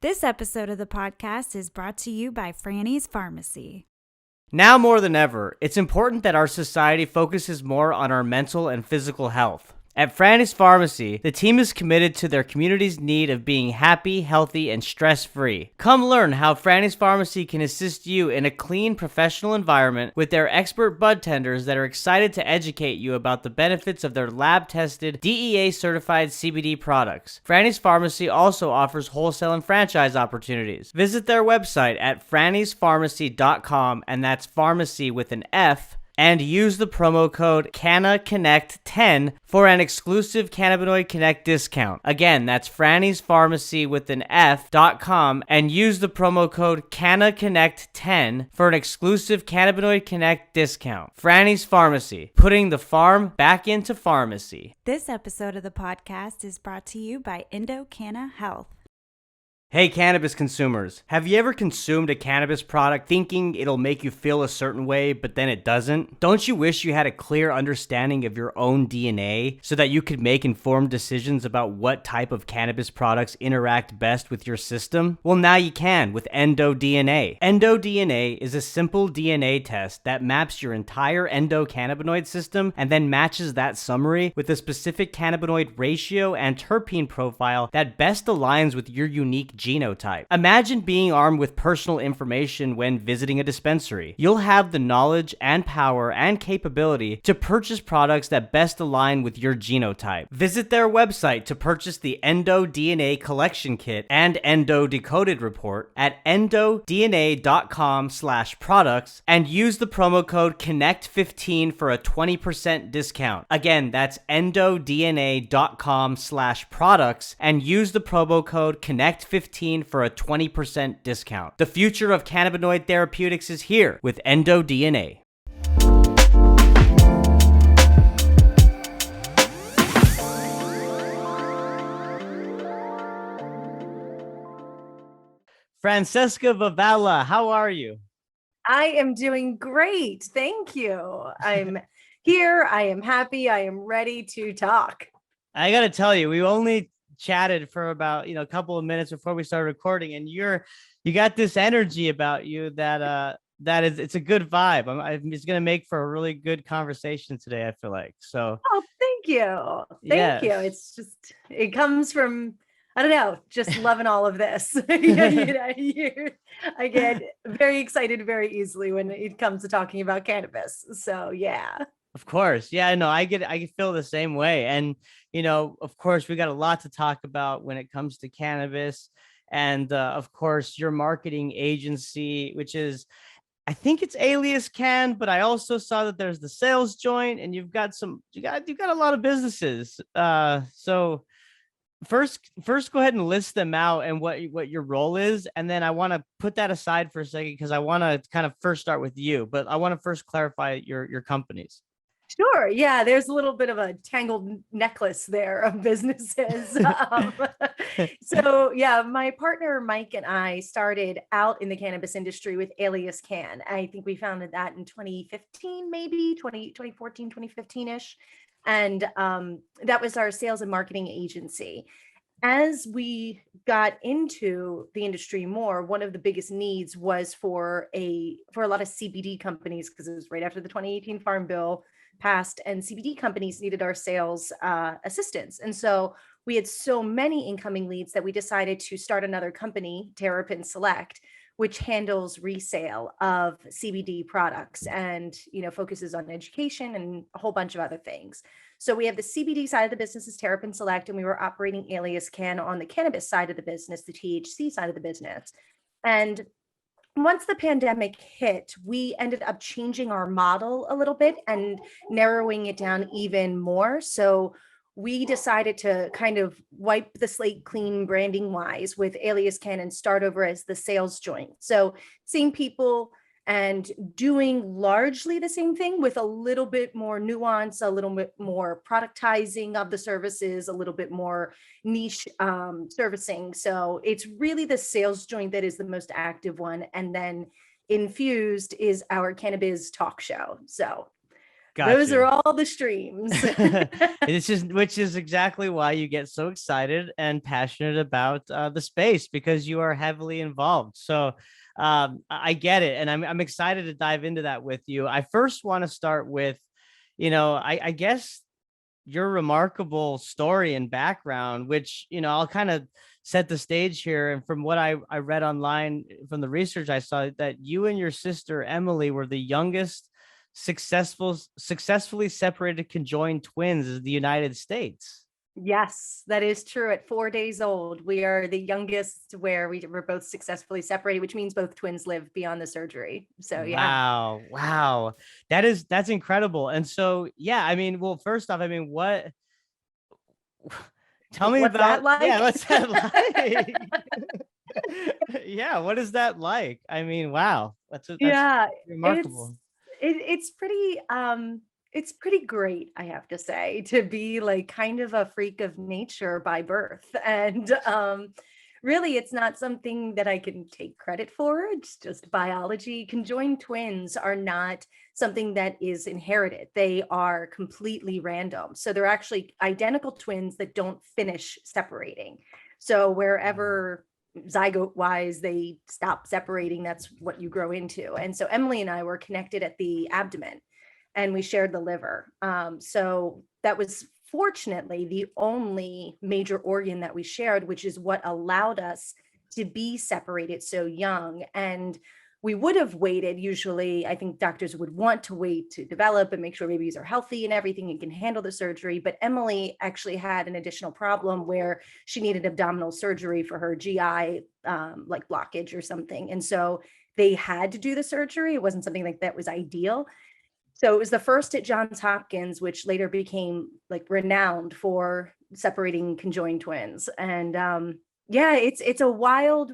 This episode of the podcast is brought to you by Franny's Pharmacy. Now more than ever, it's important that our society focuses more on our mental and physical health. At Franny's Pharmacy, the team is committed to their community's need of being happy, healthy, and stress-free. Come learn how Franny's Pharmacy can assist you in a clean, professional environment with their expert bud tenders that are excited to educate you about the benefits of their lab-tested, DEA-certified CBD products. Franny's Pharmacy also offers wholesale and franchise opportunities. Visit their website at frannysPharmacy.com, and that's pharmacy with an F, and use the promo code CANNACONNECT10 for an exclusive Cannabinoid Connect discount. Again, that's Franny's Pharmacy with an F.com and use the promo code CANNACONNECT10 for an exclusive Cannabinoid Connect discount. Franny's Pharmacy, putting the farm back into pharmacy. This episode of the podcast is brought to you by Canna Health. Hey cannabis consumers, have you ever consumed a cannabis product thinking it'll make you feel a certain way, but then it doesn't? Don't you wish you had a clear understanding of your own DNA so that you could make informed decisions about what type of cannabis products interact best with your system? Well, now you can with EndoDNA. EndoDNA is a simple DNA test that maps your entire endocannabinoid system and then matches that summary with a specific cannabinoid ratio and terpene profile that best aligns with your unique genotype. Imagine being armed with personal information when visiting a dispensary. You'll have the knowledge and power and capability to purchase products that best align with your genotype. Visit their website to purchase the EndoDNA Collection Kit and Endo Decoded Report at endodna.com/products and use the promo code CONNECT15 for a 20% discount. Again, that's endodna.com/products and use the promo code CONNECT15 for a 20% discount. The future of cannabinoid therapeutics is here with EndoDNA. Francesca Vavala, how are you? I am doing great. Thank you. I'm here. I am happy. I am ready to talk. I got to tell you, we only chatted for about a couple of minutes before we started recording, and you got this energy about you that it's a good vibe. It's gonna make for a really good conversation today, I feel like. So thank you. Thank you. It's just, it comes from, I don't know, just loving all of this. I get very excited very easily when it comes to talking about cannabis. So yeah. Of course. Yeah, no, I feel the same way. And, of course, we got a lot to talk about when it comes to cannabis. And, of course, your marketing agency, which is, I think it's Alias Cann, but I also saw that there's the sales joint and you've got a lot of businesses. So first go ahead and list them out and what your role is. And then I want to put that aside for a second because I want to kind of first start with you, but I want to first clarify your companies. Sure. Yeah, there's a little bit of a tangled necklace there of businesses. So yeah, my partner Mike and I started out in the cannabis industry with Alias Cann. I think we founded that in 2015, maybe 2014, 2015-ish. And that was our sales and marketing agency. As we got into the industry more, one of the biggest needs was for a lot of CBD companies, because it was right after the 2018 Farm Bill passed, and CBD companies needed our sales assistance. And so we had so many incoming leads that we decided to start another company, Terrapin Select, which handles resale of CBD products and, focuses on education and a whole bunch of other things. So we have the CBD side of the business is Terrapin Select, and we were operating Alias Cann on the cannabis side of the business, the THC side of the business. And once the pandemic hit, we ended up changing our model a little bit and narrowing it down even more. So we decided to kind of wipe the slate clean branding wise with Alias Cann and start over as the sales joint. So same people and doing largely the same thing with a little bit more nuance, a little bit more productizing of the services, a little bit more niche servicing. So it's really the sales joint that is the most active one. And then infused is our Cannabis talk show. So Got Those are you. all the streams. It's just, which is exactly why you get so excited and passionate about the space, because you are heavily involved. So I get it, and I'm excited to dive into that with you. I first want to start with, I guess your remarkable story and background, which, I'll kind of set the stage here. And from what I read online from the research I saw, that you and your sister Emily were the youngest successfully separated conjoined twins in the United States. Yes, that is true. At 4 days old, we are the youngest where we were both successfully separated, which means both twins live beyond the surgery. So yeah. Wow. Wow. That's incredible. And so, yeah, I mean, well, first off, I mean, tell me What's that about, yeah, like? what's that like? Yeah, what is that like? I mean, wow, that's Yeah, it's remarkable. it's pretty great, I have to say, to be like kind of a freak of nature by birth. And really it's not something that I can take credit for. It's just biology. Conjoined twins are not something that is inherited. They are completely random. So they're actually identical twins that don't finish separating. So wherever zygote wise they stop separating, that's what you grow into. And so Emily and I were connected at the abdomen, and we shared the liver. So that was fortunately the only major organ that we shared, which is what allowed us to be separated so young. And we would have waited. Usually, I think doctors would want to wait to develop and make sure babies are healthy and everything and can handle the surgery. But Emily actually had an additional problem where she needed abdominal surgery for her GI, like blockage or something. And so they had to do the surgery. It wasn't something like that was ideal. So it was the first at Johns Hopkins, which later became like renowned for separating conjoined twins. And yeah, it's a wild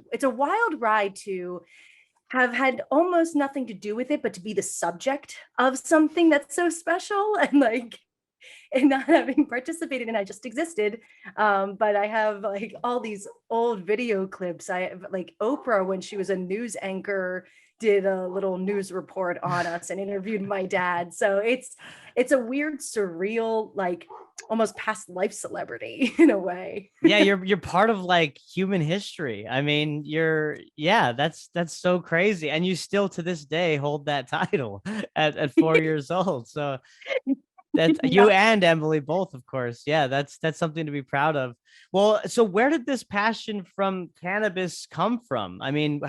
ride to have had almost nothing to do with it, but to be the subject of something that's so special and like, and not having participated in, I just existed. But I have like all these old video clips. I have like Oprah, when she was a news anchor, did a little news report on us and interviewed my dad. So it's a weird, surreal, like almost past life celebrity in a way. Yeah, you're part of like human history. I mean, yeah, that's so crazy. And you still to this day hold that title at 4 years old. So that's you Yeah. and Emily both, of course. Yeah, that's something to be proud of. Well, so where did this passion from cannabis come from? I mean,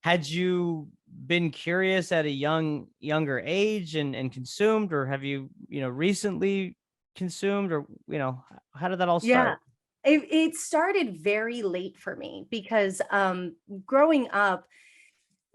had you been curious at a younger age and consumed, or have you, recently consumed, or, how did that all Yeah. start? It started very late for me because growing up,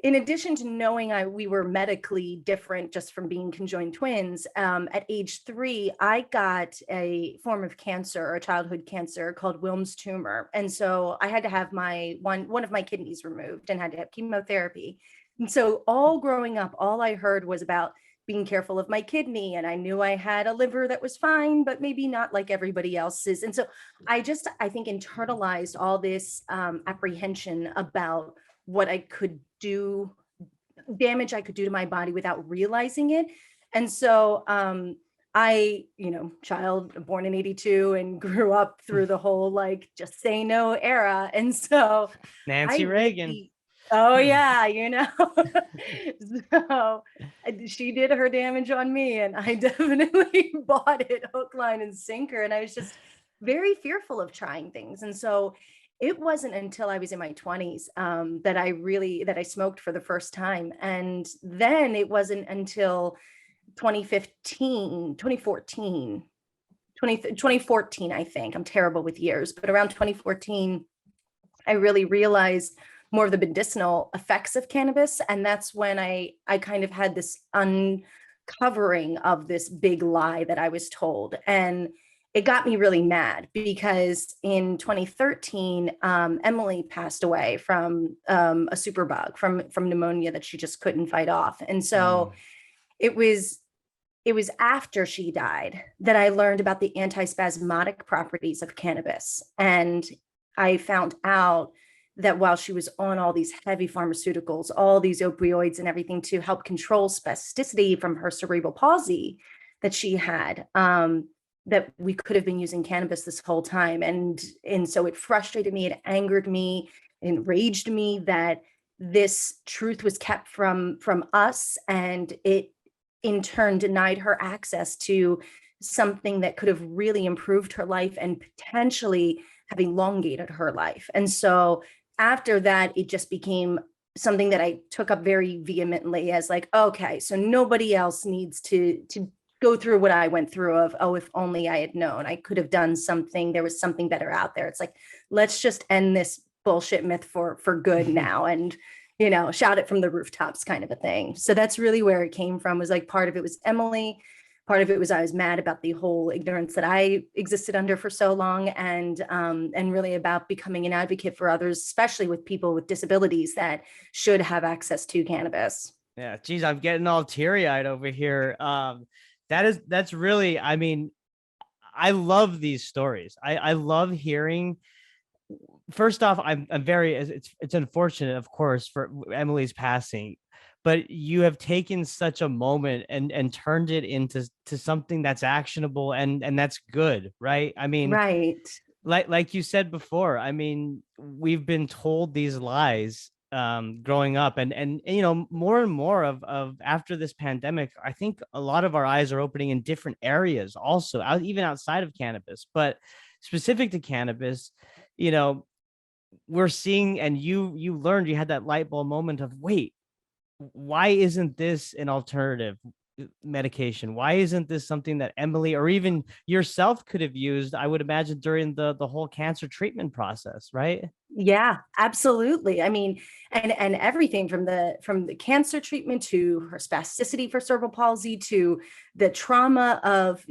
in addition to knowing we were medically different just from being conjoined twins, at age 3, I got a form of cancer, or childhood cancer, called Wilms tumor. And so I had to have my one of my kidneys removed and had to have chemotherapy. And so all growing up, all I heard was about being careful of my kidney. And I knew I had a liver that was fine, but maybe not like everybody else's. And so I think, internalized all this apprehension about what I could do, damage I could do to my body without realizing it. And so I, child born in 82 and grew up through the whole like just say no era. And so I Nancy Reagan. really, oh yeah, so she did her damage on me, and I definitely bought it hook, line, and sinker. And I was just very fearful of trying things. And so it wasn't until I was in my 20s that I smoked for the first time. And then it wasn't until 2015, 2014, 2014, I think. I'm terrible with years, but around 2014, I really realized more of the medicinal effects of cannabis. And that's when I kind of had this uncovering of this big lie that I was told. And it got me really mad because in 2013, Emily passed away from a superbug, from pneumonia that she just couldn't fight off. And so it was after she died that I learned about the antispasmodic properties of cannabis. And I found out that while she was on all these heavy pharmaceuticals, all these opioids and everything to help control spasticity from her cerebral palsy, that she had, that we could have been using cannabis this whole time. And so it frustrated me, it angered me, enraged me that this truth was kept from us, and it in turn denied her access to something that could have really improved her life and potentially have elongated her life. And so after that, it just became something that I took up very vehemently as like, okay, so nobody else needs to go through what I went through of, oh, if only I had known, I could have done something. There was something better out there. It's like, let's just end this bullshit myth for good now. And shout it from the rooftops kind of a thing. So that's really where it came from. Was like, part of it was Emily, part of it was I was mad about the whole ignorance that I existed under for so long, and really about becoming an advocate for others, especially with people with disabilities that should have access to cannabis. Yeah, geez, I'm getting all teary-eyed over here. That's really, I mean, I love these stories. I love hearing. First off, I'm very, it's unfortunate, of course, for Emily's passing, but you have taken such a moment and turned it into something that's actionable and that's good, right? I mean, Right. like you said before, I mean, we've been told these lies growing up, and more and more of after this pandemic, I think a lot of our eyes are opening in different areas also, even outside of cannabis, but specific to cannabis, you know, we're seeing, and you learned, you had that light bulb moment of, wait, why isn't this an alternative medication? Why isn't this something that Emily or even yourself could have used, I would imagine, during the whole cancer treatment process, right? Yeah, absolutely. I mean, and everything from the cancer treatment to her spasticity for cerebral palsy to the trauma of,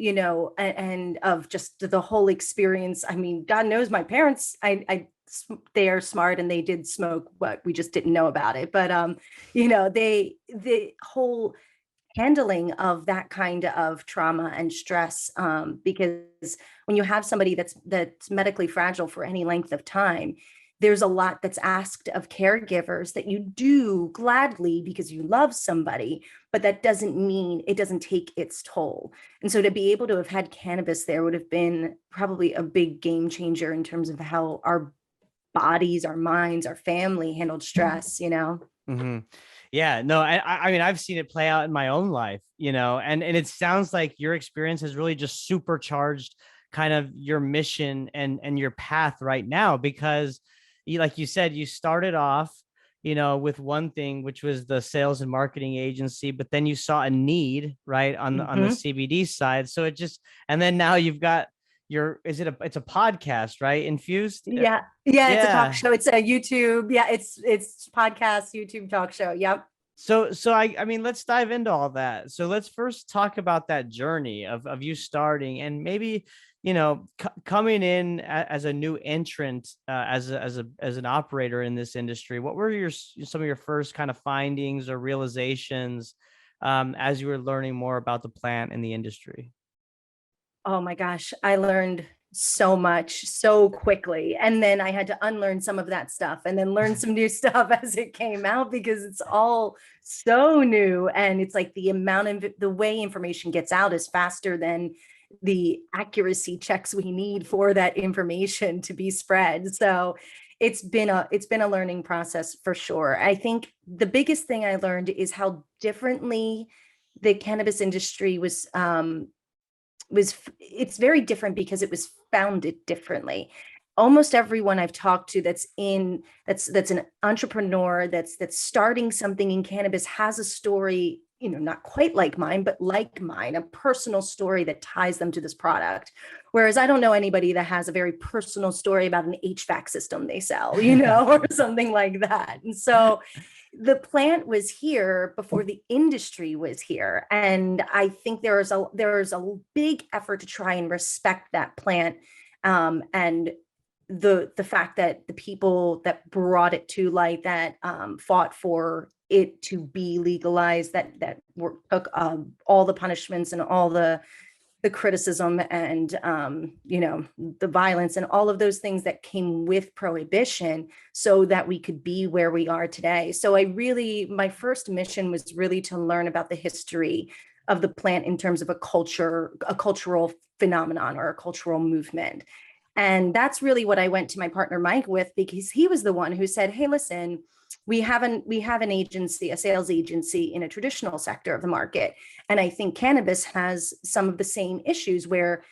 and of just the whole experience. I mean, God knows my parents, they are smart and they did smoke, but we just didn't know about it. But the whole handling of that kind of trauma and stress, because when you have somebody that's medically fragile for any length of time, there's a lot that's asked of caregivers that you do gladly because you love somebody, but that doesn't mean it doesn't take its toll. And so to be able to have had cannabis there would have been probably a big game changer in terms of how our bodies, our minds, our family handled stress. Mm-hmm. Yeah, no, I mean, I've seen it play out in my own life, and it sounds like your experience has really just supercharged kind of your mission and your path right now, because like you said, you started off, with one thing, which was the sales and marketing agency, but then you saw a need, right, on the Mm-hmm. CBD side. So it just, and then now you've got it's a podcast, right? Infused. Yeah, it's a talk Yeah. show. It's a YouTube. Yeah, it's podcast, YouTube talk show. Yep. So I mean, let's dive into all that. So let's first talk about that journey of you starting, and maybe, coming in as a new entrant, as an operator in this industry. What were some of your first kind of findings or realizations, as you were learning more about the plant and the industry? Oh my gosh, I learned so much so quickly. And then I had to unlearn some of that stuff and then learn some new stuff as it came out, because it's all so new. And it's like the way information gets out is faster than the accuracy checks we need for that information to be spread. So it's been a learning process for sure. I think the biggest thing I learned is how differently the cannabis industry it's very different because it was founded differently. Almost everyone I've talked to that's an entrepreneur that's starting something in cannabis has a story, not quite like mine, but like mine, a personal story that ties them to this product. Whereas I don't know anybody that has a very personal story about an HVAC system they sell, or something like that. And so the plant was here before the industry was here, and I think there is a big effort to try and respect that plant, and the fact that the people that brought it to light, that fought for it to be legalized, took all the punishments and all the criticism and the violence and all of those things that came with prohibition, so that we could be where we are today. So my first mission was really to learn about the history of the plant in terms of a cultural phenomenon or a cultural movement. And that's really what I went to my partner Mike with, because he was the one who said, hey, listen, we have an agency, a sales agency in a traditional sector of the market. And I think cannabis has some of the same issues where,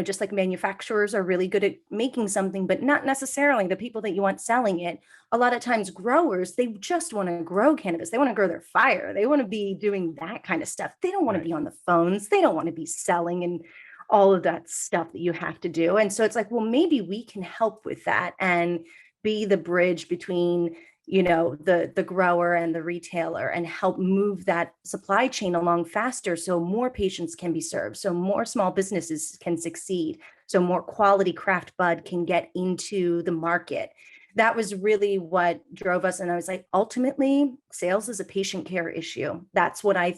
just like manufacturers are really good at making something, but not necessarily the people that you want selling it. A lot of times growers, they just want to grow cannabis. They want to grow their fire. They want to be doing that kind of stuff. They don't want to be on the phones. They don't want to be selling and all of that stuff that you have to do. And so it's like, well, maybe we can help with that and be the bridge between the grower and the retailer, and help move that supply chain along faster so more patients can be served, so more small businesses can succeed, so more quality craft bud can get into the market. That was really what drove us. And I was like, ultimately, sales is a patient care issue. That's what I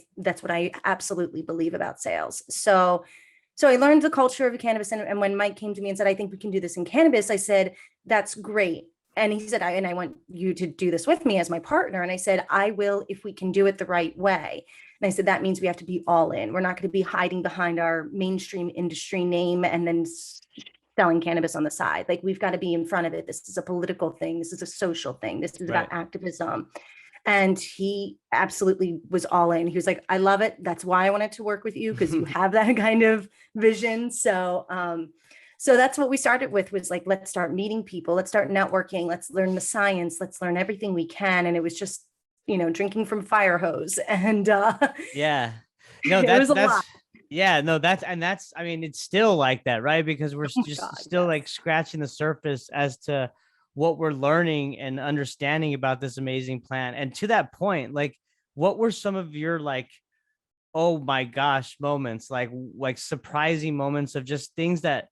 absolutely believe about sales. So I learned the culture of cannabis. And when Mike came to me and said, I think we can do this in cannabis, I said, that's great. And he said, I want you to do this with me as my partner. And I said, I will, if we can do it the right way. And I said, that means we have to be all in. We're not going to be hiding behind our mainstream industry name and then selling cannabis on the side. Like, we've got to be in front of it. This is a political thing. This is a social thing. This is about activism. And he absolutely was all in. He was like, I love it. That's why I wanted to work with you, because you have that kind of vision. So that's what we started with, was like, let's start meeting people. Let's start networking. Let's learn the science. Let's learn everything we can. And it was just, drinking from fire hose. And yeah, no, it was a that's lot. yeah, no, I mean, it's still like that, right? Because we're still yes. like scratching the surface as to what we're learning and understanding about this amazing plant. And to that point, like, what were some of your like, oh my gosh, moments, like surprising moments of just things that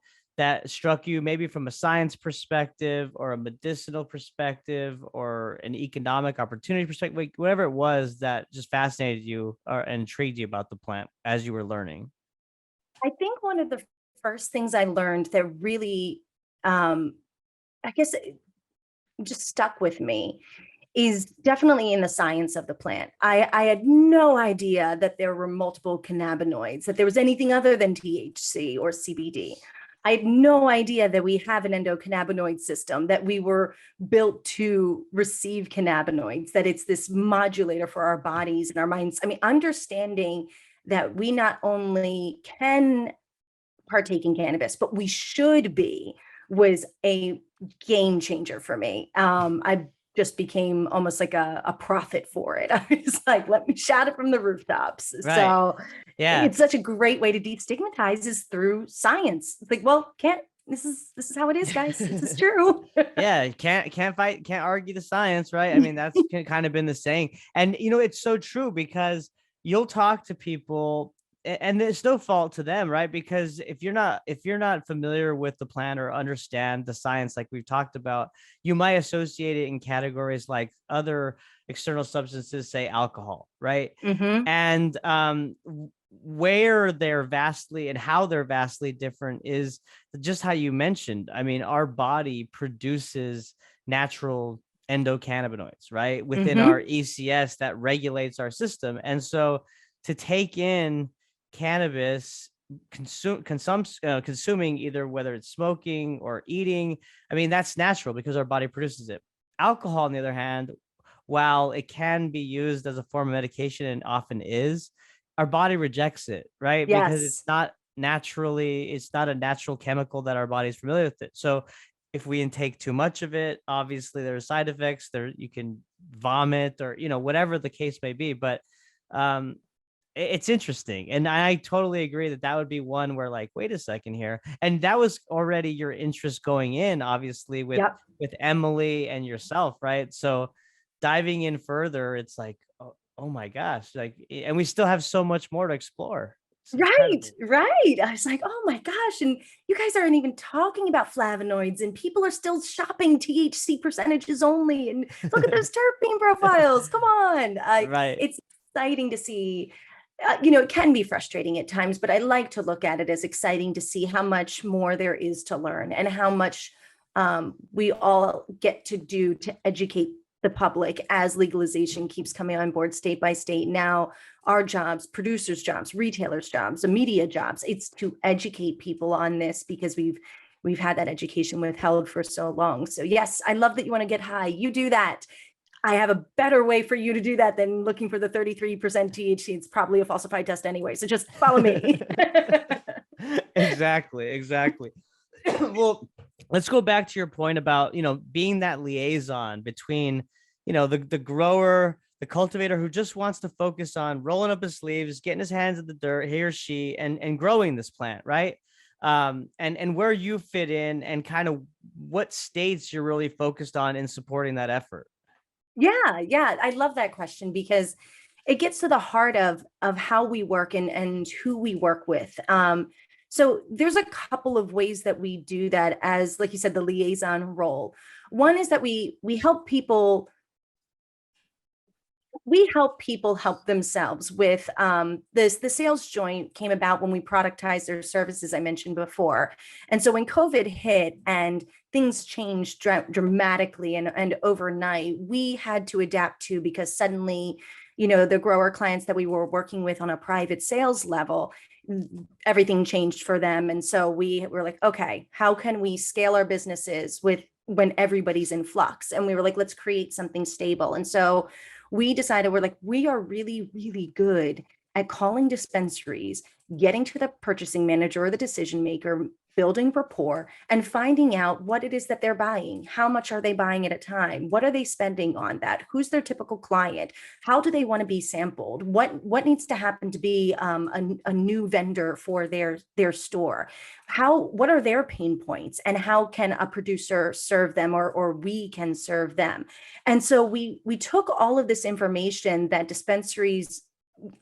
struck you, maybe from a science perspective or a medicinal perspective or an economic opportunity perspective, like whatever it was that just fascinated you or intrigued you about the plant as you were learning? I think one of the first things I learned that really, I guess, just stuck with me is definitely in the science of the plant. I had no idea that there were multiple cannabinoids, that there was anything other than THC or CBD. I had no idea that we have an endocannabinoid system, that we were built to receive cannabinoids, that it's this modulator for our bodies and our minds. I mean, understanding that we not only can partake in cannabis, but we should be, was a game changer for me. I just became almost like a prophet for it. I was like, let me shout it from the rooftops. Right. So Yeah. it's such a great way to destigmatize, is through science. It's like, well, this is how it is, guys. This is true. Yeah, can't argue the science, right? I mean, that's kind of been the saying. And it's so true, because you'll talk to people and there's no fault to them, right? Because if you're not familiar with the plant or understand the science like we've talked about, you might associate it in categories like other external substances, say alcohol, right? Mm-hmm. And where they're vastly and how they're vastly different is just how you mentioned. I mean, our body produces natural endocannabinoids, right, within Mm-hmm. our ECS that regulates our system. And so to take in cannabis, consuming, either whether it's smoking or eating, I mean, that's natural because our body produces it. Alcohol, on the other hand, while it can be used as a form of medication and often is, our body rejects it, right? Because Yes. it's not a natural chemical that our body is familiar with it. So if we intake too much of it, obviously there are side effects. You can vomit or, whatever the case may be. But it's interesting. And I totally agree that would be one where, like, wait a second here. And that was already your interest going in, obviously, with Emily and yourself, right? So diving in further, it's like, oh my gosh, like, and we still have so much more to explore. Right. I was like, oh my gosh. And you guys aren't even talking about flavonoids, and people are still shopping THC percentages only. And look at those terpene profiles. Come on. Right. It's exciting to see. It can be frustrating at times, but I like to look at it as exciting to see how much more there is to learn, and how much we all get to do to educate the public as legalization keeps coming on board state by state. Now, our jobs, producers' jobs, retailers' jobs, the media jobs, it's to educate people on this because we've had that education withheld for so long. So yes, I love that you want to get high. You do that. I have a better way for you to do that than looking for the 33% THC. It's probably a falsified test anyway. So just follow me. Exactly. Well, let's go back to your point about, being that liaison between, the grower, the cultivator who just wants to focus on rolling up his sleeves, getting his hands in the dirt, he or she, and growing this plant, right? And where you fit in and kind of what states you're really focused on in supporting that effort. Yeah. I love that question because it gets to the heart of how we work and who we work with. So there's a couple of ways that we do that as, like you said, the liaison role. One is that we help people help themselves with the sales joint came about when we productized their services I mentioned before. And so when COVID hit and things changed dramatically and overnight, we had to adapt to, because suddenly, the grower clients that we were working with on a private sales level, everything changed for them. And so we were like, okay, how can we scale our businesses when everybody's in flux? And we were like, let's create something stable. And so we decided, we're like, we are really, really good at calling dispensaries, getting to the purchasing manager or the decision maker, building rapport, and finding out what it is that they're buying. How much are they buying at a time? What are they spending on that? Who's their typical client? How do they want to be sampled? What needs to happen to be a new vendor for their store? What are their pain points, and how can a producer serve them, or we can serve them? And so we took all of this information that dispensaries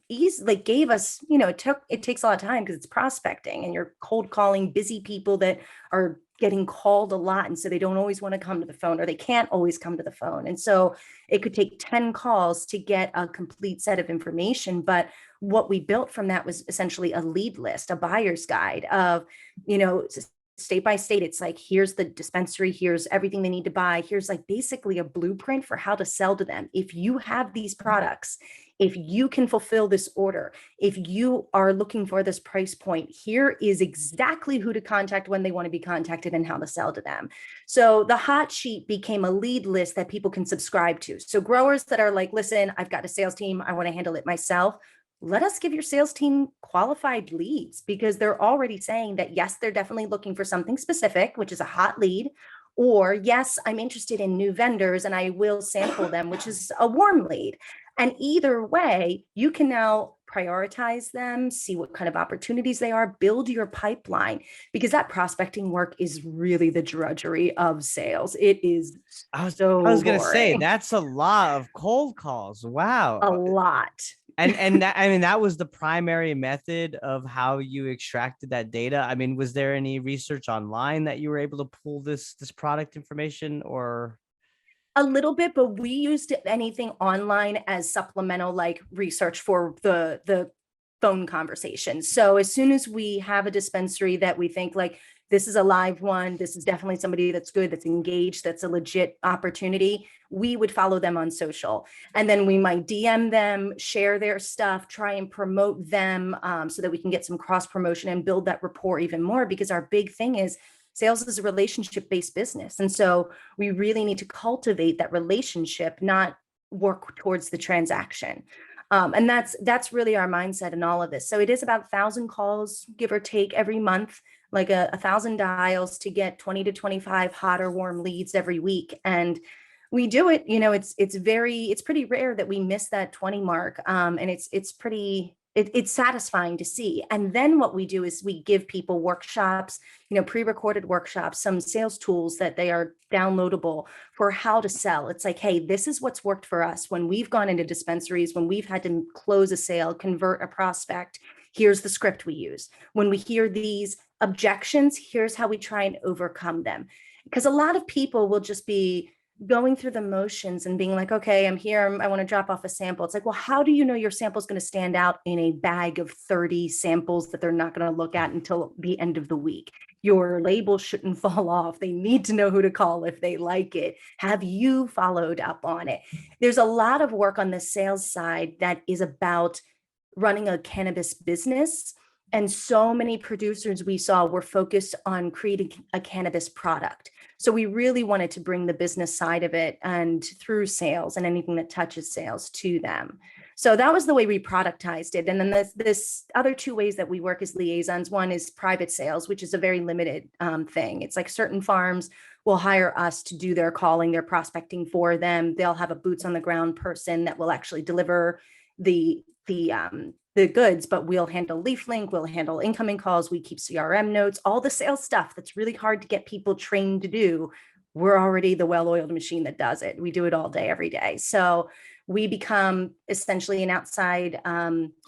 gave us. It takes a lot of time because it's prospecting and you're cold calling busy people that are getting called a lot, and so they don't always want to come to the phone, or they can't always come to the phone. And so it could take 10 calls to get a complete set of information. But what we built from that was essentially a lead list, a buyer's guide of, state by state. It's like, here's the dispensary, here's everything they need to buy, here's like basically a blueprint for how to sell to them. If you have these products, if you can fulfill this order, if you are looking for this price point, here is exactly who to contact when they want to be contacted and how to sell to them. So the hot sheet became a lead list that people can subscribe to. So growers that are like, listen, I've got a sales team, I want to handle it myself, let us give your sales team qualified leads, because they're already saying that, yes, they're definitely looking for something specific, which is a hot lead, or yes, I'm interested in new vendors and I will sample them, which is a warm lead. And either way, you can now prioritize them, see what kind of opportunities they are, build your pipeline, because that prospecting work is really the drudgery of sales. It is I was so going to say, boring. that's a lot of cold calls. Wow. A lot. And that, I mean, that was the primary method of how you extracted that data. I mean, was there any research online that you were able to pull this product information, or? A little bit, but we used anything online as supplemental, like research for the phone conversation. So as soon as we have a dispensary that we think like, this is a live one, this is definitely somebody that's good, that's engaged, that's a legit opportunity, we would follow them on social. And then we might DM them, share their stuff, try and promote them, so that we can get some cross promotion and build that rapport even more, because our big thing is sales is a relationship-based business. And so we really need to cultivate that relationship, not work towards the transaction. And that's really our mindset in all of this. So it is about 1,000 calls, give or take, every month, like 1,000 dials to get 20 to 25 hot or warm leads every week. And we do it, it's pretty rare that we miss that 20 mark. And it's satisfying to see. And then what we do is we give people workshops, pre-recorded workshops, some sales tools that they are downloadable for how to sell. It's like, hey, this is what's worked for us when we've gone into dispensaries, when we've had to close a sale, convert a prospect. Here's the script we use. When we hear these objections, here's how we try and overcome them. Because a lot of people will just be going through the motions and being like, okay, I'm here, I want to drop off a sample. It's like, well, how do you know your sample is going to stand out in a bag of 30 samples that they're not going to look at until the end of the week? Your label shouldn't fall off. They need to know who to call if they like it. Have you followed up on it? There's a lot of work on the sales side that is about running a cannabis business. And so many producers we saw were focused on creating a cannabis product. So we really wanted to bring the business side of it and through sales and anything that touches sales to them. So that was the way we productized it. And then this other two ways that we work as liaisons. One is private sales, which is a very limited thing. It's like certain farms will hire us to do their calling, their prospecting for them. They'll have a boots on the ground person that will actually deliver the goods, but we'll handle leaf link, we'll handle incoming calls, we keep CRM notes, all the sales stuff that's really hard to get people trained to do. We're already the well-oiled machine that does it. We do it all day, every day. So we become essentially an outside or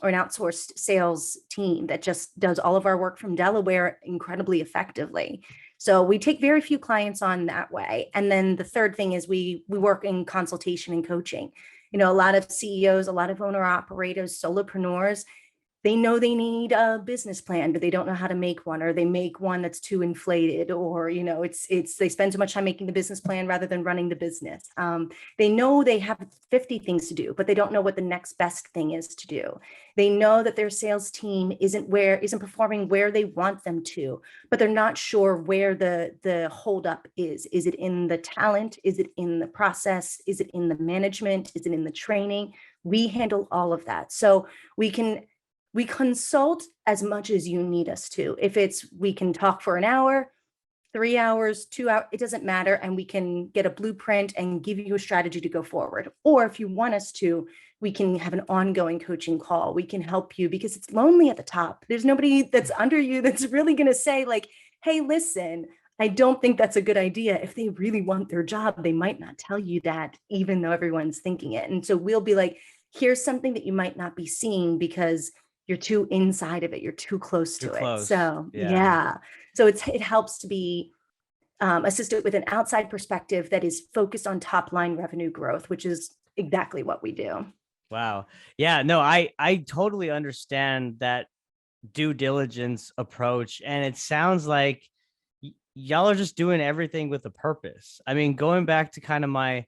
an outsourced sales team that just does all of our work from Delaware incredibly effectively. So we take very few clients on that way. And then the third thing is we work in consultation and coaching. A lot of CEOs, a lot of owner operators, solopreneurs, they know they need a business plan, but they don't know how to make one, or they make one that's too inflated, or, it's they spend too much time making the business plan rather than running the business. They know they have 50 things to do, but they don't know what the next best thing is to do. They know that their sales team isn't performing where they want them to, but they're not sure where the holdup is. Is it in the talent? Is it in the process? Is it in the management? Is it in the training? We handle all of that. So we consult as much as you need us to. If we can talk for an hour, 3 hours, 2 hours, it doesn't matter. And we can get a blueprint and give you a strategy to go forward. Or if you want us to, we can have an ongoing coaching call. We can help you, because it's lonely at the top. There's nobody that's under you that's really going to say like, hey, listen, I don't think that's a good idea. If they really want their job, they might not tell you that, even though everyone's thinking it. And so we'll be like, here's something that you might not be seeing because you're too inside of it. You're too close to it. So yeah. So it helps to be assisted with an outside perspective that is focused on top line revenue growth, which is exactly what we do. Wow. Yeah, no, I totally understand that due diligence approach. And it sounds like y'all are just doing everything with a purpose. I mean, going back to kind of my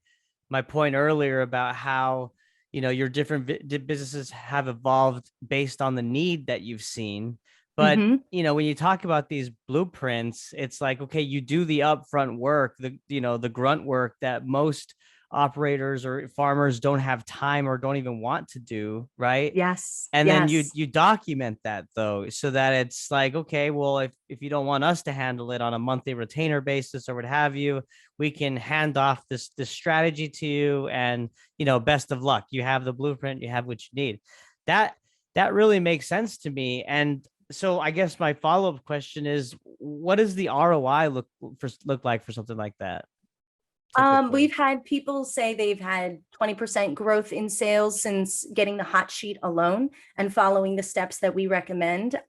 point earlier about how your different businesses have evolved based on the need that you've seen. But, when you talk about these blueprints, it's like, okay, you do the upfront work, the grunt work that most operators or farmers don't have time or don't even want to do. Right. Yes. And then you document that, though, so that it's like, okay, well, if you don't want us to handle it on a monthly retainer basis or what have you, we can hand off this strategy to you, and, best of luck. You have the blueprint, you have what you need. That really makes sense to me. And so I guess my follow-up question is, what does the ROI look like for something like that? We've had people say they've had 20% growth in sales since getting the hot sheet alone and following the steps that we recommend.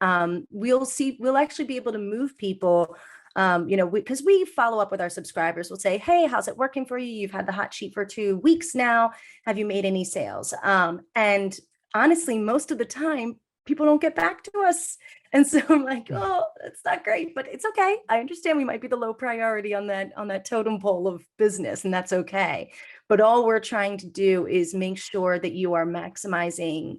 We'll actually be able to move people, because we follow up with our subscribers. We'll say, hey, how's it working for you? You've had the hot sheet for 2 weeks now. Have you made any sales? And honestly, most of the time, people don't get back to us. And so I'm like, oh, that's not great, but it's okay. I understand we might be the low priority on that totem pole of business, and that's okay. But all we're trying to do is make sure that you are maximizing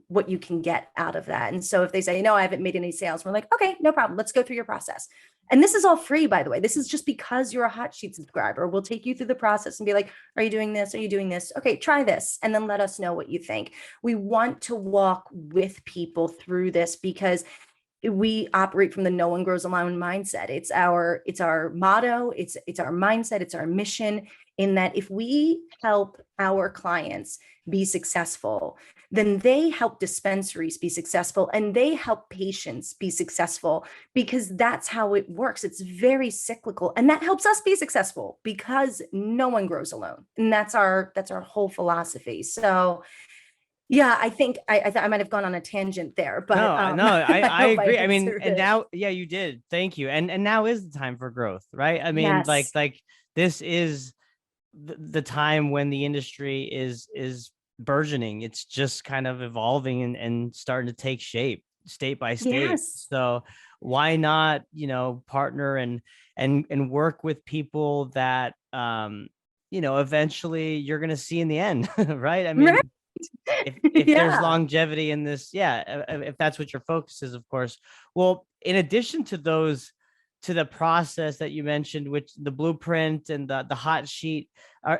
what you can get out of that. And so if they say, no, I haven't made any sales, we're like, okay, no problem. Let's go through your process. And this is all free, by the way. This is just because you're a hot sheet subscriber. We'll take you through the process and be like, are you doing this? Are you doing this? Okay, try this. And then let us know what you think. We want to walk with people through this because we operate from the no one grows alone mindset. It's our motto. It's our mindset. It's our mission, in that if we help our clients be successful, then they help dispensaries be successful, and they help patients be successful, because that's how it works. It's very cyclical, and that helps us be successful because no one grows alone. And that's our whole philosophy. So yeah, I think I might have gone on a tangent there, but I agree. I mean, and now, yeah, you did. Thank you. And now is the time for growth, right? I mean, yes. like this is the time when the industry is burgeoning. It's just kind of evolving and starting to take shape state by state. Yes. So why not, partner and work with people that eventually you're going to see in the end, right? I Right. mean, if there's Yeah. longevity in this, yeah, if that's what your focus is, of course. Well, in addition to the process that you mentioned, which the blueprint and the hot sheet,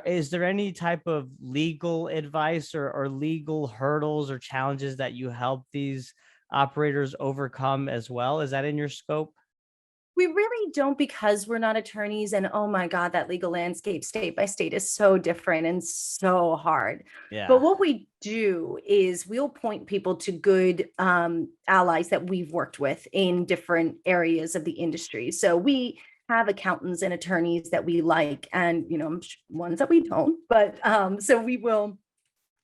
is there any type of legal advice or legal hurdles or challenges that you help these operators overcome as well? Is that in your scope? We really don't, because we're not attorneys. And oh my God, that legal landscape state by state is so different and so hard. But Yeah. what we do is we'll point people to good allies that we've worked with in different areas of the industry. So we have accountants and attorneys that we like, and ones that we don't. But so we will,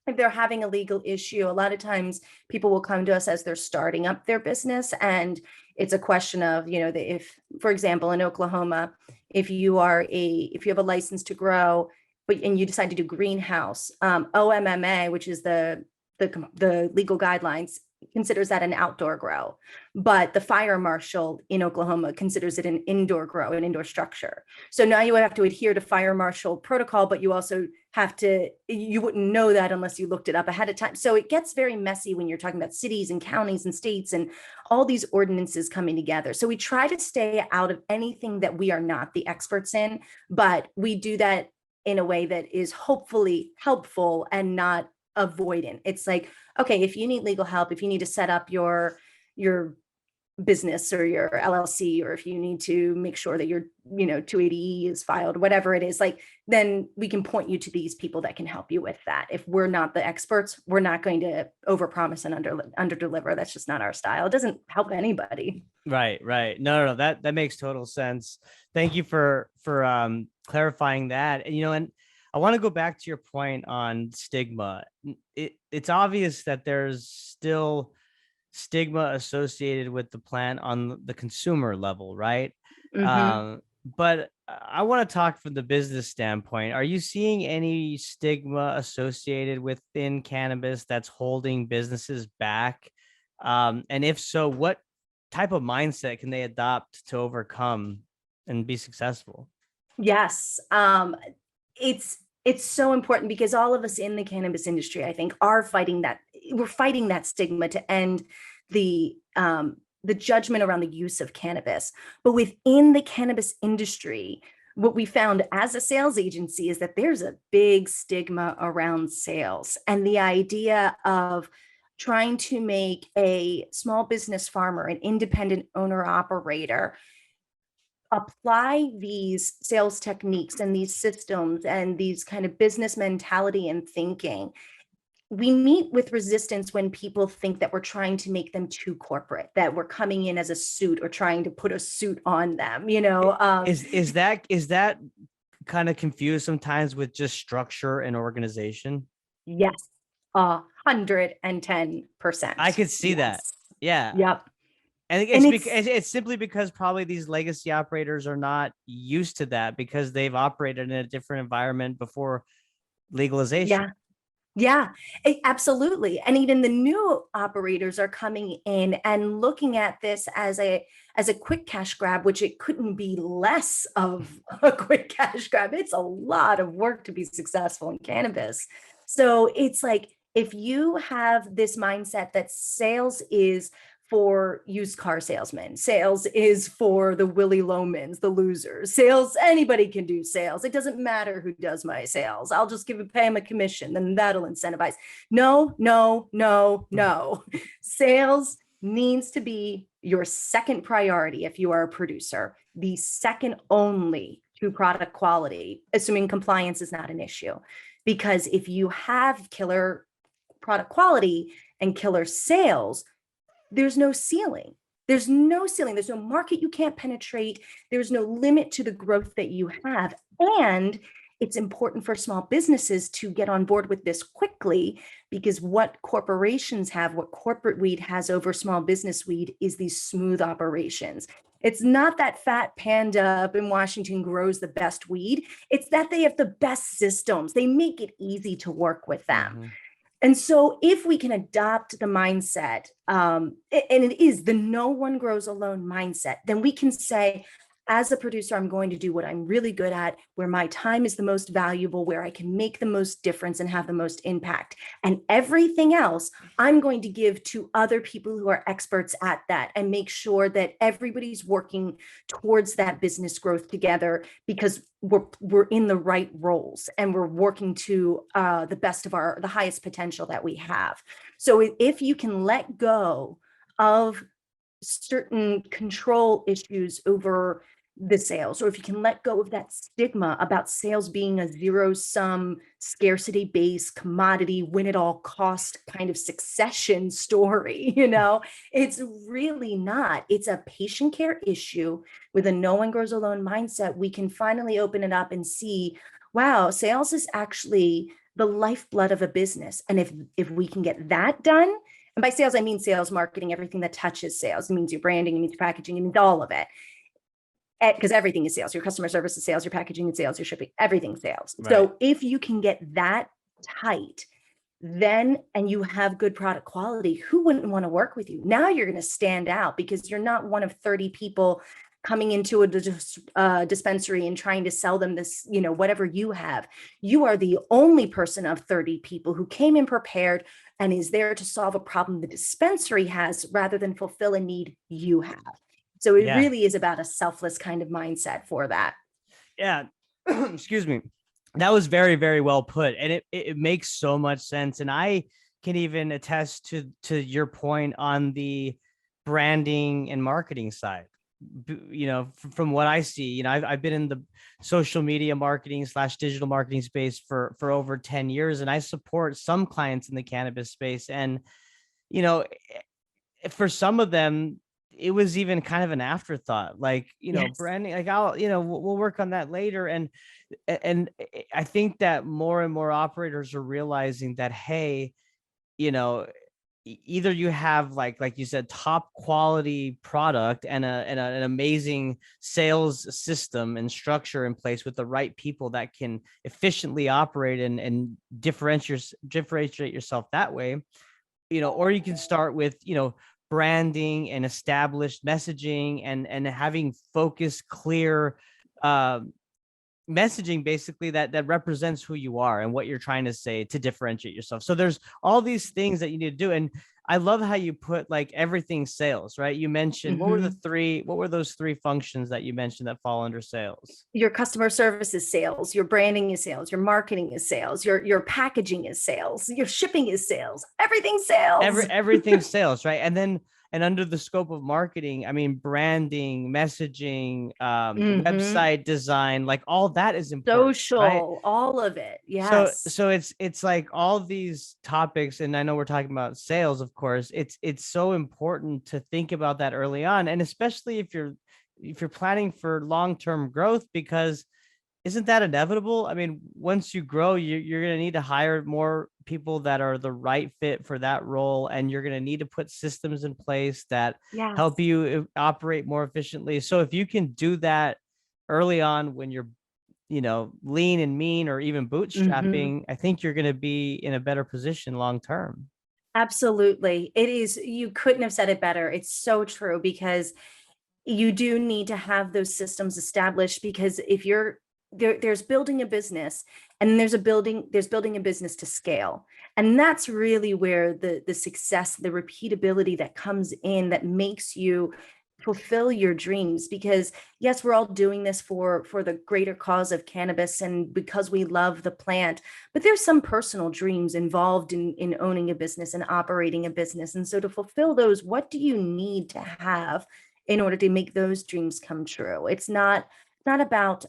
if they're having a legal issue, a lot of times people will come to us as they're starting up their business. And it's a question of, if, for example, in Oklahoma, if you have a license to grow, and you decide to do greenhouse, OMMA, which is the legal guidelines, considers that an outdoor grow, but the fire marshal in Oklahoma considers it an indoor grow, an indoor structure. So now you would have to adhere to fire marshal protocol, but you also you wouldn't know that unless you looked it up ahead of time. So it gets very messy when you're talking about cities and counties and states and all these ordinances coming together. So we try to stay out of anything that we are not the experts in, but we do that in a way that is hopefully helpful and not avoidant. It's like, okay, if you need legal help, if you need to set up your business or your LLC, or if you need to make sure that your 280E is filed, whatever it is, like, then we can point you to these people that can help you with that. If we're not the experts, we're not going to overpromise and under deliver. That's just not our style. It doesn't help anybody. Right, right. No, that makes total sense. Thank you for clarifying that. And I want to go back to your point on stigma. It's obvious that there's still stigma associated with the plant on the consumer level, right? Mm-hmm. But I want to talk from the business standpoint. Are you seeing any stigma associated within cannabis that's holding businesses back? And if so, what type of mindset can they adopt to overcome and be successful? Yes. It's so important, because all of us in the cannabis industry, I think, are fighting that. We're fighting that stigma to end the judgment around the use of cannabis. But within the cannabis industry, what we found as a sales agency is that there's a big stigma around sales, and the idea of trying to make a small business farmer, an independent owner operator, apply these sales techniques and these systems and these kind of business mentality and thinking. We meet with resistance when people think that we're trying to make them too corporate, that we're coming in as a suit or trying to put a suit on them, Is that kind of confused sometimes with just structure and organization? Yes, 110%. I could see that. Yes. Yeah. Yep. I think And it's it's, because it's simply because probably these legacy operators are not used to that because they've operated in a different environment before legalization. yeah. Yeah, absolutely. And even the new operators are coming in and looking at this as a quick cash grab, which it couldn't be less of a quick cash grab. It's a lot of work to be successful in cannabis. So it's like, if you have this mindset that sales is for used car salesmen, sales is for the Willy Lomans, the losers, sales, anybody can do sales. It doesn't matter who does my sales. I'll just pay them a commission, then that'll incentivize. No, no, no, no. Sales needs to be your second priority if you are a producer, the second only to product quality, assuming compliance is not an issue. Because if you have killer product quality and killer sales, there's no ceiling. There's no ceiling. There's no market you can't penetrate. There's no limit to the growth that you have. And it's important for small businesses to get on board with this quickly, because what corporations have, what corporate weed has over small business weed, is these smooth operations. It's not that fat panda up in Washington grows the best weed. It's that they have the best systems. They make it easy to work with them. Mm-hmm. And so if we can adopt the mindset, and it is the no one grows alone mindset, then we can say, as a producer, I'm going to do what I'm really good at, where my time is the most valuable, where I can make the most difference and have the most impact. And everything else, I'm going to give to other people who are experts at that, and make sure that everybody's working towards that business growth together, because we're in the right roles and we're working to the best of the highest potential that we have. So if you can let go of certain control issues over the sales, or if you can let go of that stigma about sales being a zero-sum, scarcity-based, commodity, win-at-all-cost kind of succession story, it's really not. It's a patient care issue with a no one grows alone mindset. We can finally open it up and see, wow, sales is actually the lifeblood of a business. And if we can get that done, and by sales, I mean sales, marketing, everything that touches sales. It means your branding, it means your packaging, it means all of it. Because everything is sales. Your customer service is sales, your packaging is sales, your shipping, everything's sales. Right. So if you can get that tight, then, and you have good product quality, who wouldn't want to work with you? Now you're going to stand out because you're not one of 30 people coming into a dispensary and trying to sell them this, whatever you have. You are the only person of 30 people who came in prepared and is there to solve a problem the dispensary has rather than fulfill a need you have. So it really is about a selfless kind of mindset for that. Yeah. Excuse me. That was very, very well put. And it makes so much sense. And I can even attest to your point on the branding and marketing side. From what I see, I've been in the social media marketing / digital marketing space for over 10 years, and I support some clients in the cannabis space. And, for some of them, it was even kind of an afterthought, like, Yes. branding, like we'll work on that later. And I think that more and more operators are realizing that, hey, either you have like you said, top quality product and an amazing sales system and structure in place with the right people that can efficiently operate and differentiate yourself that way, or you can start with, branding and established messaging and having focused, clear messaging, basically that represents who you are and what you're trying to say to differentiate yourself. So there's all these things that you need to do. And I love how you put like everything sales, right? You mentioned what were those three functions that you mentioned that fall under sales? Your customer service is sales, your branding is sales, your marketing is sales, your packaging is sales, your shipping is sales, everything's sales. Everything's sales, right? And under the scope of marketing, I mean, branding, messaging, website design, like all that is important. Social, right? all of it. Yes. So it's like all these topics, and I know we're talking about sales, of course. It's so important to think about that early on, and especially if you're planning for long-term growth, because isn't that inevitable? I mean, once you grow, you're going to need to hire more people that are the right fit for that role. And you're going to need to put systems in place that help you operate more efficiently. So if you can do that early on when you're, lean and mean, or even bootstrapping, I think you're going to be in a better position long-term. Absolutely. It is. You couldn't have said it better. It's so true, because you do need to have those systems established, because if you're there's building a business, and there's building a business to scale. And that's really where the success, the repeatability that comes in, that makes you fulfill your dreams. Because yes, we're all doing this for the greater cause of cannabis and because we love the plant, but there's some personal dreams involved in owning a business and operating a business. And so to fulfill those, what do you need to have in order to make those dreams come true? It's not about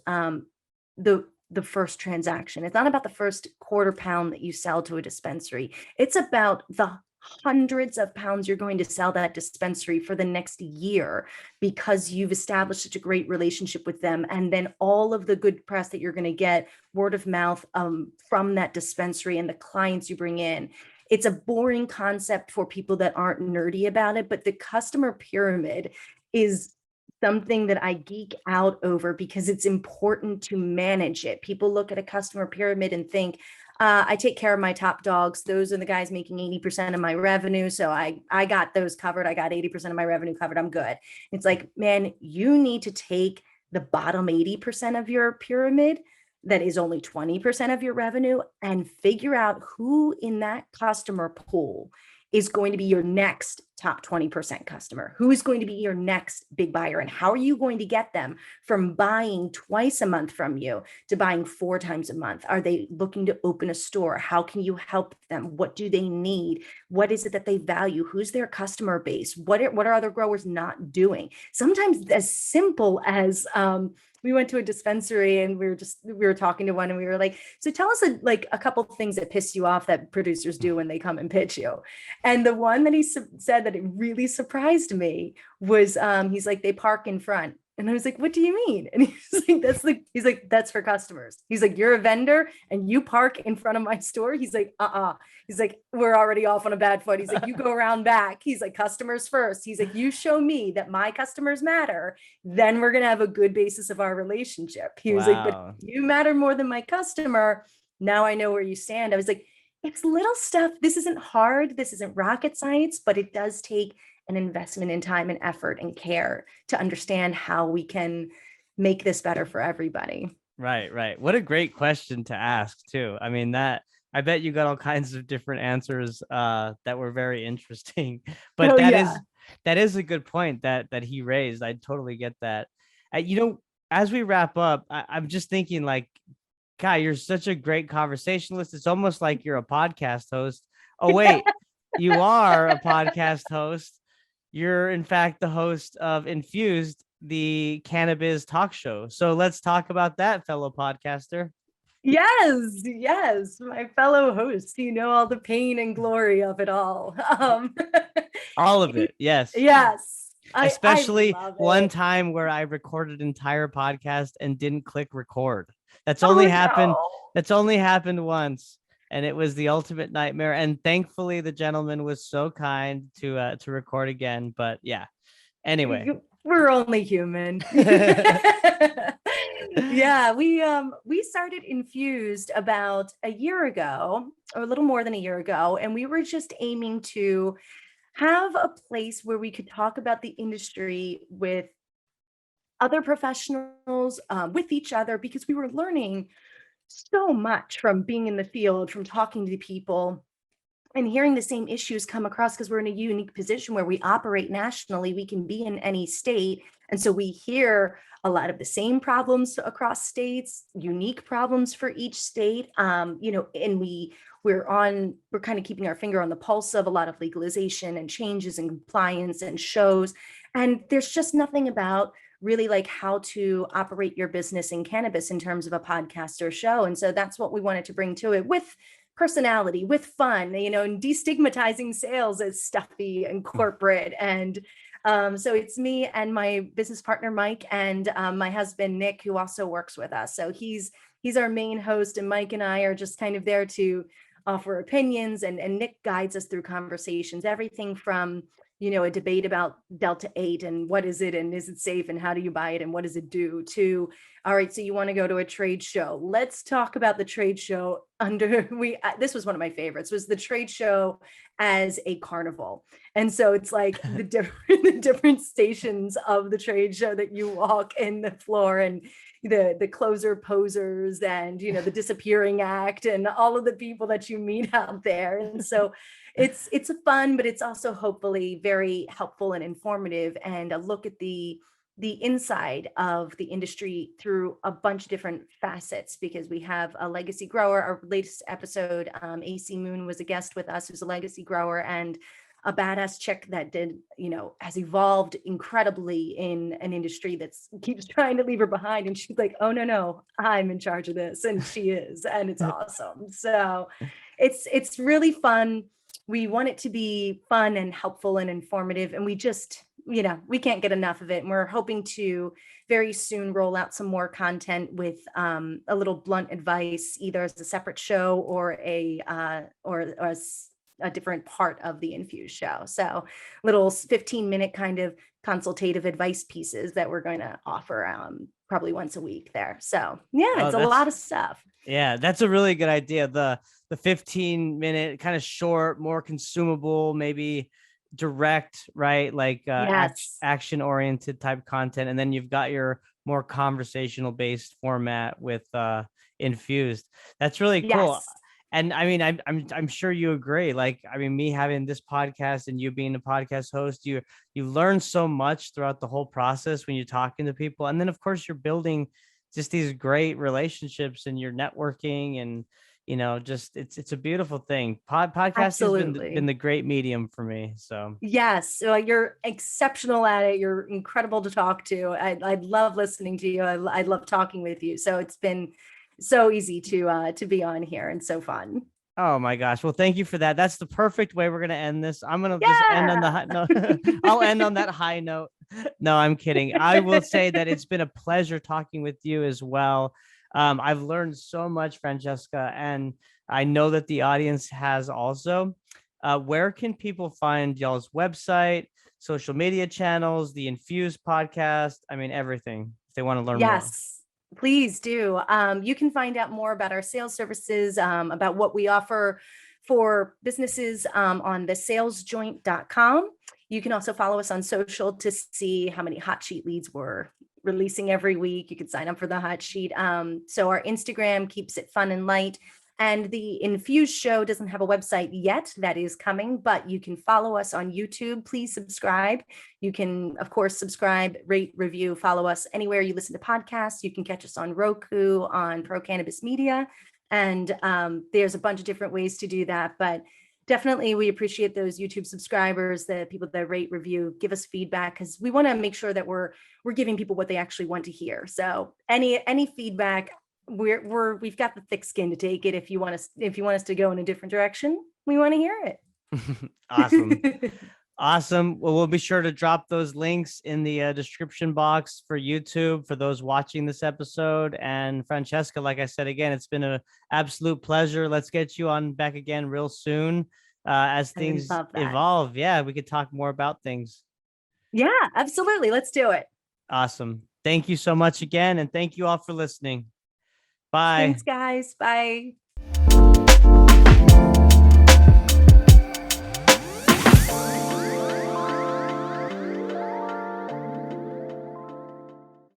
the first transaction. It's not about the first quarter pound that you sell to a dispensary. It's about the hundreds of pounds you're going to sell that dispensary for the next year, because you've established such a great relationship with them. And then all of the good press that you're going to get, word of mouth, from that dispensary and the clients you bring in. It's a boring concept for people that aren't nerdy about it, but the customer pyramid is something that I geek out over because it's important to manage it. People look at a customer pyramid and think, I take care of my top dogs. Those are the guys making 80% of my revenue. So I got those covered. I got 80% of my revenue covered. I'm good. It's like, man, you need to take the bottom 80% of your pyramid that is only 20% of your revenue and figure out who in that customer pool is going to be your next top 20% customer, who is going to be your next big buyer, and how are you going to get them from buying twice a month from you to buying 4 times a month? Are they looking to open a store? How can you help them? What do they need? What is it that they value? Who's their customer base? What are other growers not doing? Sometimes as simple as we went to a dispensary and we were talking to one and we were like, so tell us a couple things that piss you off that producers do when they come and pitch you. And the one that he said that it really surprised me was he's like, they park in front. And I was like, what do you mean? And he's like, that's for customers. He's like, you're a vendor and you park in front of my store. He's like, He's like, we're already off on a bad foot. He's like, you go around back. He's like, customers first. He's like, you show me that my customers matter, then we're going to have a good basis of our relationship. He was like, but you matter more than my customer. Now I know where you stand. I was like, it's little stuff. This isn't hard. This isn't rocket science, but it does take an investment in time and effort and care to understand how we can make this better for everybody. Right. What a great question to ask too. I mean, I bet you got all kinds of different answers that were very interesting. But that is a good point that he raised. I totally get that. As we wrap up, I'm just thinking like, God, you're such a great conversationalist. It's almost like you're a podcast host. Oh, wait, you are a podcast host. You're, in fact, the host of Infused, the Cannabis talk show. So let's talk about that, fellow podcaster. Yes, my fellow host. You know all the pain and glory of it all. All of it, yes. Yes. Especially one time where I recorded an entire podcast and didn't click record. That's only happened. No. That's only happened once, and it was the ultimate nightmare. And thankfully, the gentleman was so kind to record again. But yeah. Anyway, we're only human. Yeah, we started Infused about a year ago, or a little more than a year ago, and we were just aiming to have a place where we could talk about the industry with other professionals, with each other, because we were learning so much from being in the field, from talking to people and hearing the same issues come across, because we're in a unique position where we operate nationally. We can be in any state. And so we hear a lot of the same problems across states, unique problems for each state. And we're kind of keeping our finger on the pulse of a lot of legalization and changes and compliance and shows. And there's just nothing about really like how to operate your business in cannabis in terms of a podcast or show. And so that's what we wanted to bring to it, with personality, with fun, and destigmatizing sales as stuffy and corporate. And so it's me and my business partner, Mike, and my husband, Nick, who also works with us. So he's our main host, and Mike and I are just kind of there to offer opinions, and Nick guides us through conversations, everything from a debate about Delta 8 and what is it and is it safe and how do you buy it and what does it do, to, all right, so you want to go to a trade show. Let's talk about the trade show this was one of my favorites, was the trade show as a carnival. And so it's like the different stations of the trade show that you walk in the floor, and the closer posers, and the disappearing act, and all of the people that you meet out there. And so it's fun, but it's also hopefully very helpful and informative, and a look at the inside of the industry through a bunch of different facets, because we have a legacy grower. Our latest episode, AC Moon was a guest with us, who's a legacy grower and a badass chick that has evolved incredibly in an industry that keeps trying to leave her behind. And she's like, oh, no, I'm in charge of this. And she is, and it's awesome. So it's really fun. We want it to be fun and helpful and informative. And we just, we can't get enough of it. And we're hoping to very soon roll out some more content with a little blunt advice, either as a separate show or a a different part of the Infuse show. So little 15-minute kind of consultative advice pieces that we're going to offer probably once a week there. So yeah, it's a lot of stuff. Yeah, that's a really good idea. The 15-minute kind of short, more consumable, maybe direct, right? Like Yes. action oriented type content. And then you've got your more conversational based format with Infused. That's really cool. Yes. And I mean, I'm sure you agree. Like, I mean, me having this podcast and you being a podcast host, you learn so much throughout the whole process when you're talking to people. And then of course you're building just these great relationships and you're networking, and just it's a beautiful thing. Podcast has been the great medium for me. So yes, so you're exceptional at it. You're incredible to talk to. I love listening to you. I love talking with you. So it's been so easy to be on here and so fun. oh my gosh. Well, thank you for that. That's the perfect way we're going to end this. I'm going to just end on the high note. I'll end on that high note. No, I'm kidding. I will say that it's been a pleasure talking with you as well. I've learned so much, Francesca, and I know that the audience has also. Where can people find y'all's website, social media channels, the Infuse podcast? I mean, everything if they want to learn more. Yes. Please do. You can find out more about our sales services, about what we offer for businesses on thesalesjoint.com. You can also follow us on social to see how many hot sheet leads we're releasing every week. You can sign up for the hot sheet. So our Instagram keeps it fun and light. And the Infuse show doesn't have a website yet. That is coming, but you can follow us on YouTube. Please subscribe. You can, of course, subscribe, rate, review, follow us anywhere you listen to podcasts. You can catch us on Roku, on Pro Cannabis Media. And there's a bunch of different ways to do that. But definitely, we appreciate those YouTube subscribers, the people that rate, review, give us feedback, because we want to make sure that we're giving people what they actually want to hear. So any feedback, we've got the thick skin to take it. If you want us to go in a different direction, we want to hear it. Awesome. Awesome. Well, we'll be sure to drop those links in the description box for YouTube for those watching this episode. And Francesca, like I said, again, it's been an absolute pleasure. Let's get you on back again real soon as things evolve. Yeah, we could talk more about things. Yeah, absolutely. Let's do it. Awesome. Thank you so much again. And thank you all for listening. Bye. Thanks, guys. Bye.